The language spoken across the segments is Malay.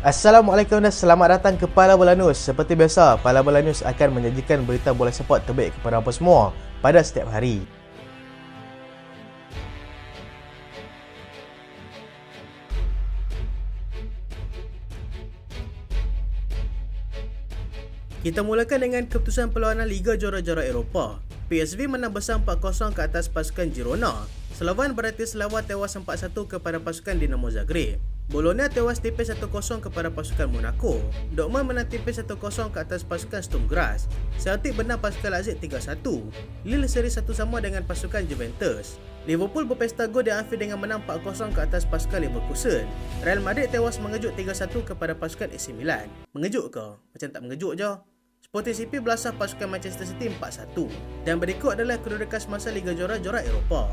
Assalamualaikum dan selamat datang ke Pala Bola News. Seperti biasa, Pala Bola News akan menyajikan berita bola sepak terbaik kepada anda semua pada setiap hari. Kita mulakan dengan keputusan perlawanan Liga Juara-Juara Eropah. PSV menang besar 4-0 ke atas pasukan Girona. Slovan Bratislava tewas 4-1 kepada pasukan Dinamo Zagreb. Bologna tewas tipis 1-0 kepada pasukan Monaco. Dortmund menang tipis 1-0 ke atas pasukan Sturm Graz. Celtic menang pasukan Leipzig 3-1. Lille seri 1 sama dengan pasukan Juventus. Liverpool berpesta gol di Anfield dengan menang 4-0 ke atas pasukan Leverkusen. Real Madrid tewas mengejut 3-1 kepada pasukan AC Milan. Mengejut ke? Macam tak mengejut je. Sporting CP belasah pasukan Manchester City 4-1. Dan berikut adalah kedudukan semasa Liga Juara-Juara Eropah.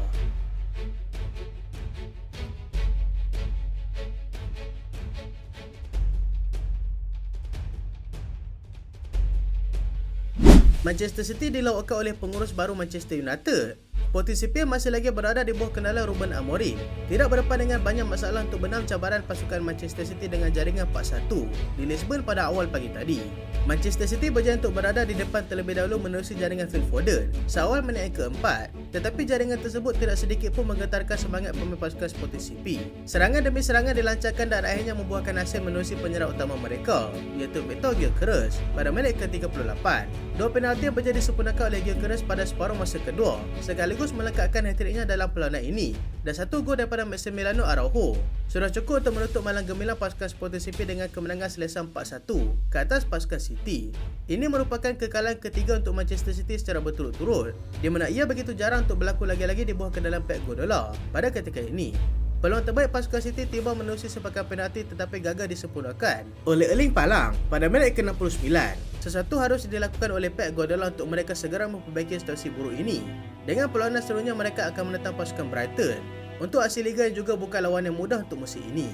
Manchester City dilawakkan oleh pengurus baru Manchester United. Sporting CP masih lagi berada di bawah kendali Ruben Amorim. Tidak berdepan dengan banyak masalah untuk benam cabaran pasukan Manchester City dengan jaringan 4-1 di Lisbon pada awal pagi tadi. Manchester City berjaya untuk berada di depan terlebih dahulu menerusi jaringan Phil Foden seawal menit keempat, tetapi jaringan tersebut tidak sedikit pun menggetarkan semangat pemain pasukan Sporting CP. Serangan demi serangan dilancarkan dan akhirnya membuahkan hasil menerusi penyerang utama mereka, iaitu Viktor Gyökeres pada minit ke-38. Dua penalti yang berjaya disempurnakan oleh Gyökeres pada separuh masa kedua, sekaligus melengkapkan hat-tricknya dalam perlawanan ini, dan satu gol daripada Massimiliano Araujo sudah cukup untuk menutup malam gemilang pasukan Sporting CP dengan kemenangan selesa 4-1 ke atas pasukan City. Ini merupakan kekalahan ketiga untuk Manchester City secara berturut-turut, di mana ia begitu jarang untuk berlaku lagi-lagi di bawah kendalian Pep Guardiola pada ketika ini. Peluang terbaik pasukan City tiba menerusi sepakan penalti tetapi gagal disempurnakan oleh Erling Haaland pada minit ke-69. Sesuatu harus dilakukan oleh Pep Guardiola untuk mereka segera memperbaiki situasi buruk ini. Dengan perlawanan seterusnya mereka akan menentang pasukan Brighton untuk hasil liga yang juga bukan lawan yang mudah untuk musim ini.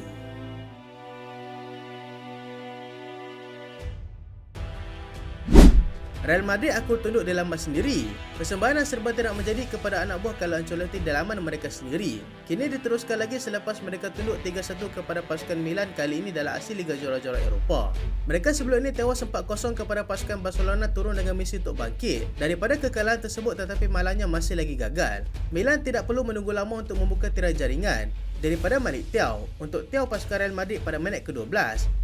Real Madrid akur tunduk di laman sendiri. Persembahanan serba tidak menjadi kepada anak buah Carlo Ancelotti di laman mereka sendiri. Kini diteruskan lagi selepas mereka tunduk 3-1 kepada pasukan Milan kali ini dalam aksi Liga Juara-Juara Eropah. Mereka sebelum ini tewas 4-0 kepada pasukan Barcelona turun dengan misi untuk bangkit daripada kekalahan tersebut, tetapi malangnya masih lagi gagal. Milan tidak perlu menunggu lama untuk membuka tirai jaringan daripada Malik Thiaw untuk Thiaw pasukan Real Madrid pada minit ke-12.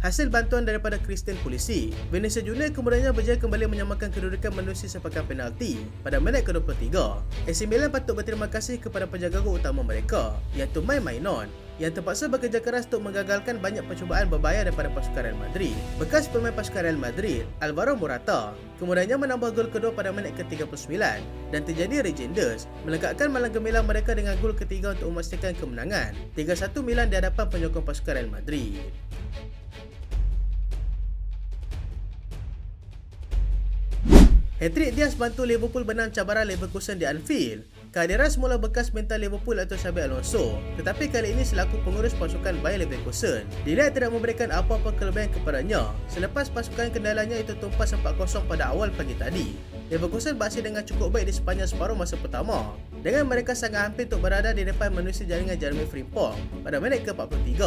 Hasil bantuan daripada Christian Pulisic, Vinicius Junior kemudiannya berjaya kembali menyamakan kedudukan menerusi sepakan penalti pada minit ke-23. AC Milan patut berterima kasih kepada penjaga gol utama mereka, iaitu Mike Maignan, yang terpaksa bekerja keras untuk menggagalkan banyak percubaan berbahaya daripada pasukan Real Madrid. Bekas pemain pasukan Real Madrid, Alvaro Morata, kemudiannya menambah gol kedua pada minit ke-39 dan terjadi regenders melengkapkan malam gemilang mereka dengan gol ketiga untuk memastikan kemenangan 3-1 Milan di hadapan penyokong pasukan Real Madrid. Hat-trick Diaz bantu Liverpool menang cabaran Leverkusen di Anfield. Kehadiran semula bekas mental Liverpool atau Xabi Alonso, tetapi kali ini selaku pengurus pasukan Bayer Leverkusen, dilihat tidak memberikan apa-apa kelebihan kepadanya selepas pasukan kendalanya itu tumpas 4-0 pada awal pagi tadi. Leverkusen beraksi dengan cukup baik di sepanjang separuh masa pertama, dengan mereka sangat hampir untuk berada di depan menerusi jaringan Jeremy Frimpong pada minit ke-43,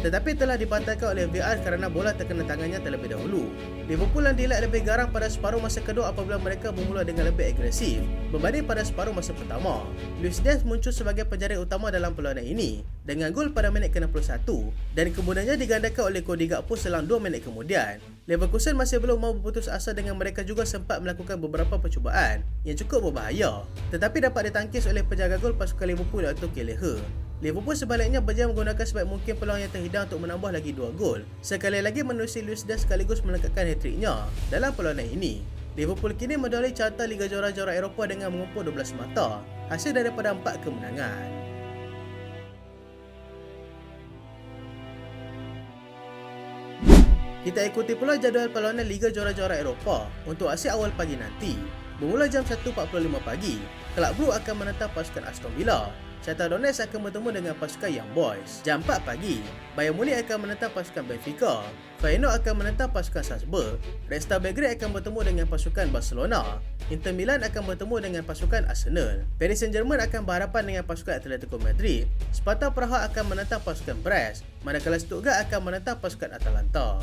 tetapi telah dibatalkan oleh VAR kerana bola terkena tangannya terlebih dahulu. Liverpool yang dilihat lebih garang pada separuh masa kedua apabila mereka bermula dengan lebih agresif berbanding pada separuh masa pertama. Luis Diaz muncul sebagai penjaring utama dalam perlawanan ini dengan gol pada minit ke-61 dan kemudiannya digandakan oleh Cody Gakpo selang 2 minit kemudian. Leverkusen masih belum mahu berputus asa dengan mereka juga sempat melakukan beberapa percubaan yang cukup berbahaya, tetapi dapat ditangkis oleh penjaga gol pasukan Liverpool iaitu Kelleher. Liverpool sebaliknya berjaya menggunakan sebaik mungkin peluang yang terhidang untuk menambah lagi 2 gol, sekali lagi menerusi Luis Diaz sekaligus melengkapkan hat-tricknya dalam perlawanan ini. Liverpool kini mendolai carta Liga Juara-Juara Eropah dengan mengumpul 12 mata, hasil daripada 4 kemenangan. Kita ikuti pula jadual perlawanan Liga Juara-Juara Eropah untuk aksi awal pagi nanti. Bermula jam 1.45 pagi, Club Brugge akan menentang pasukan Aston Villa. Shakhtar Donetsk akan bertemu dengan pasukan Young Boys. Jam 4 pagi, Bayern Munich akan menentang pasukan Benfica. Feyenoord akan menentang pasukan Salzburg. Red Star Belgrade akan bertemu dengan pasukan Barcelona. Inter Milan akan bertemu dengan pasukan Arsenal. Paris Saint-Germain akan berhadapan dengan pasukan Atletico Madrid. Sparta Praha akan menentang pasukan Brest, manakala Stuttgart akan menentang pasukan Atalanta.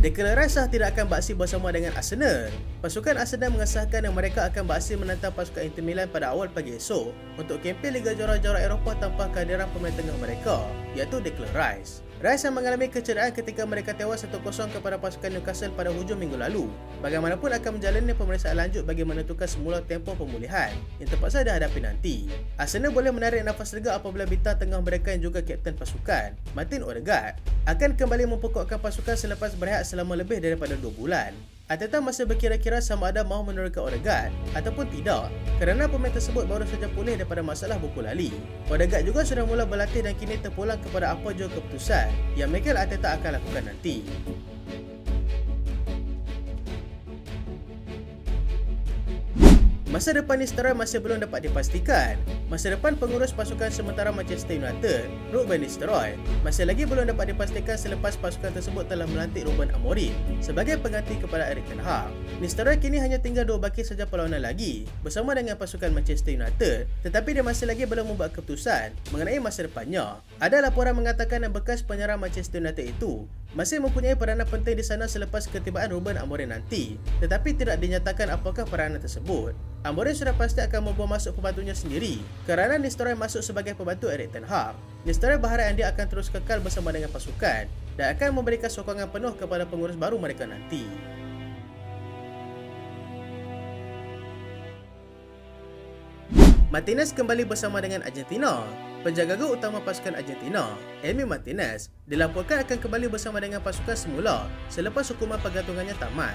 Declan Rice tidak akan beraksi bersama dengan Arsenal. Pasukan Arsenal mengesahkan yang mereka akan beraksi menentang pasukan Inter Milan pada awal pagi esok untuk kempen Liga Juara-Juara Eropah tanpa kehadiran pemain tengah mereka, iaitu Declan Rice. Rice yang mengalami kecederaan ketika mereka tewas 1-0 kepada pasukan Newcastle pada hujung minggu lalu. Bagaimanapun akan menjalani pemeriksaan lanjut bagi menentukan semula tempoh pemulihan yang terpaksa dihadapi nanti. Arsenal boleh menarik nafas lega apabila bintang tengah mereka yang juga kapten pasukan, Martin Odegaard, akan kembali mempokokkan pasukan selepas berehat selama lebih daripada 2 bulan. Arteta masih berkira-kira sama ada mahu menurunkan Odegaard ataupun tidak kerana pemain tersebut baru saja pulih daripada masalah buku lali. Odegaard juga sudah mula berlatih dan kini terpulang kepada apa jua keputusan yang Mikel Arteta akan lakukan nanti. Masa depan Nistelrooy masih belum dapat dipastikan. Masa depan pengurus pasukan sementara Manchester United, Ruben Nistelrooy, masih lagi belum dapat dipastikan selepas pasukan tersebut telah melantik Ruben Amorim sebagai pengganti kepada Erik ten Hag. Nistelrooy kini hanya tinggal 2 baki saja perlawanan lagi bersama dengan pasukan Manchester United, tetapi dia masih lagi belum membuat keputusan mengenai masa depannya. Ada laporan mengatakan yang bekas penyerang Manchester United itu masih mempunyai peranan penting di sana selepas ketibaan Ruben Amorim nanti, tetapi tidak dinyatakan apakah peranan tersebut. Amorim sudah pasti akan membawa masuk pembantunya sendiri kerana Nistelrooy masuk sebagai pembantu Erik ten Hag. Nistelrooy berharap yang dia akan terus kekal bersama dengan pasukan dan akan memberikan sokongan penuh kepada pengurus baru mereka nanti. Martinez kembali bersama dengan Argentina. Penjaga gol utama pasukan Argentina, Emi Martinez, dilaporkan akan kembali bersama dengan pasukan semula selepas hukuman pergantungannya tamat.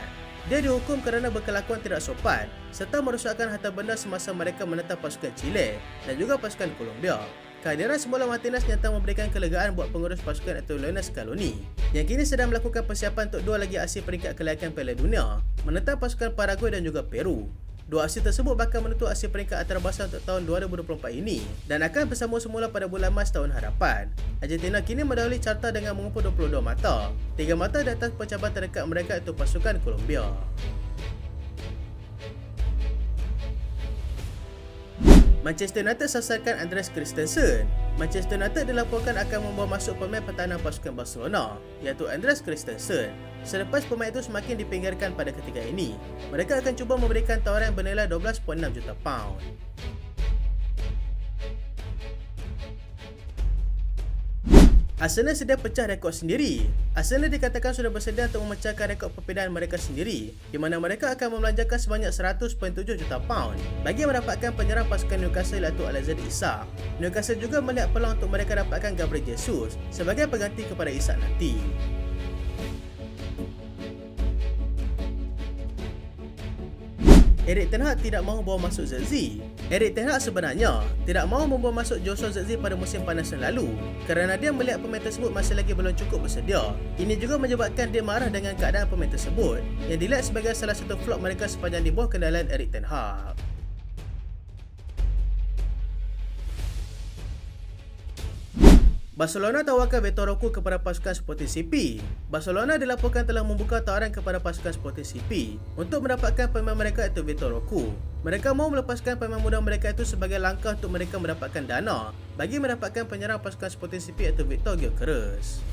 Dia dihukum kerana berkelakuan tidak sopan serta merosakkan harta benda semasa mereka menentang pasukan Chile dan juga pasukan Colombia. Kehadiran semula Martinez nyata memberikan kelegaan buat pengurus pasukan iaitu Lionel Scaloni yang kini sedang melakukan persiapan untuk 2 lagi aksi peringkat kelayakan Piala Dunia menentang pasukan Paraguay dan juga Peru. 2 aksi tersebut bakal menentu aksi peringkat antarabangsa untuk tahun 2024 ini dan akan bersambung semula pada bulan Mac tahun hadapan. Argentina kini mendahului carta dengan mengumpul 22 mata. 3 mata di atas pencabar terdekat mereka iaitu pasukan Colombia. Manchester United sasarkan Andreas Christensen. Manchester United dilaporkan akan membawa masuk pemain pertahanan pasukan Barcelona iaitu Andreas Christensen. Selepas pemain itu semakin dipinggirkan pada ketika ini, mereka akan cuba memberikan tawaran bernilai 12.6 juta pound. Arsenal sedia pecah rekod sendiri. Arsenal dikatakan sudah bersedia untuk memecahkan rekod perpindahan mereka sendiri, di mana mereka akan membelanjakan sebanyak 100.7 juta pound bagi mendapatkan penyerang pasukan Newcastle iaitu Alexander Isak. Newcastle juga melihat peluang untuk mereka dapatkan Gabriel Jesus sebagai pengganti kepada Isak nanti. Erik ten Hag tidak mahu bawa masuk Zirkzee. Erik ten Hag sebenarnya tidak mahu membawa masuk Joshua Zirkzee pada musim panas yang lalu kerana dia melihat pemain tersebut masih lagi belum cukup bersedia. Ini juga menyebabkan dia marah dengan keadaan pemain tersebut yang dilihat sebagai salah satu flop mereka sepanjang di bawah kendalian Erik ten Hag. Barcelona tawarkan Vitor Roque kepada pasukan Sporting CP. Barcelona dilaporkan telah membuka tawaran kepada pasukan Sporting CP untuk mendapatkan pemain mereka iaitu Vitor Roque. Mereka mahu melepaskan pemain muda mereka itu sebagai langkah untuk mereka mendapatkan dana bagi mendapatkan penyerang pasukan Sporting CP iaitu Victor Gyökeres.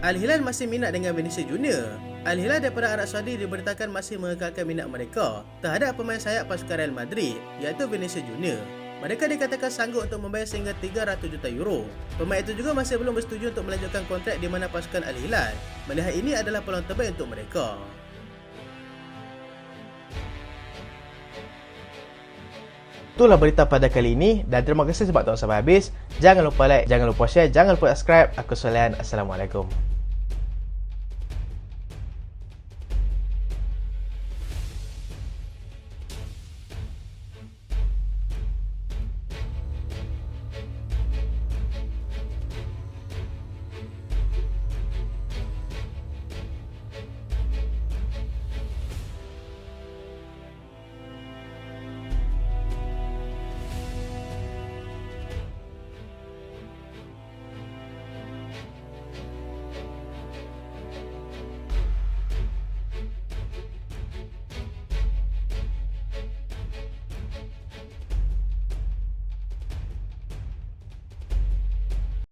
Al-Hilal masih minat dengan Vinicius Junior. Al-Hilal daripada Arab Saudi diberitakan masih mengekalkan minat mereka terhadap pemain sayap pasukan Real Madrid iaitu Vinicius Junior. Mereka dikatakan sanggup untuk membayar sehingga 300 juta euro. Pemain itu juga masih belum bersetuju untuk melanjutkan kontrak di mana pasukan Al-Hilal melihat ini adalah peluang terbaik untuk mereka. Itulah berita pada kali ini dan terima kasih sebab tonton sampai habis. Jangan lupa like, jangan lupa share, jangan lupa subscribe. Aku Solian. Assalamualaikum.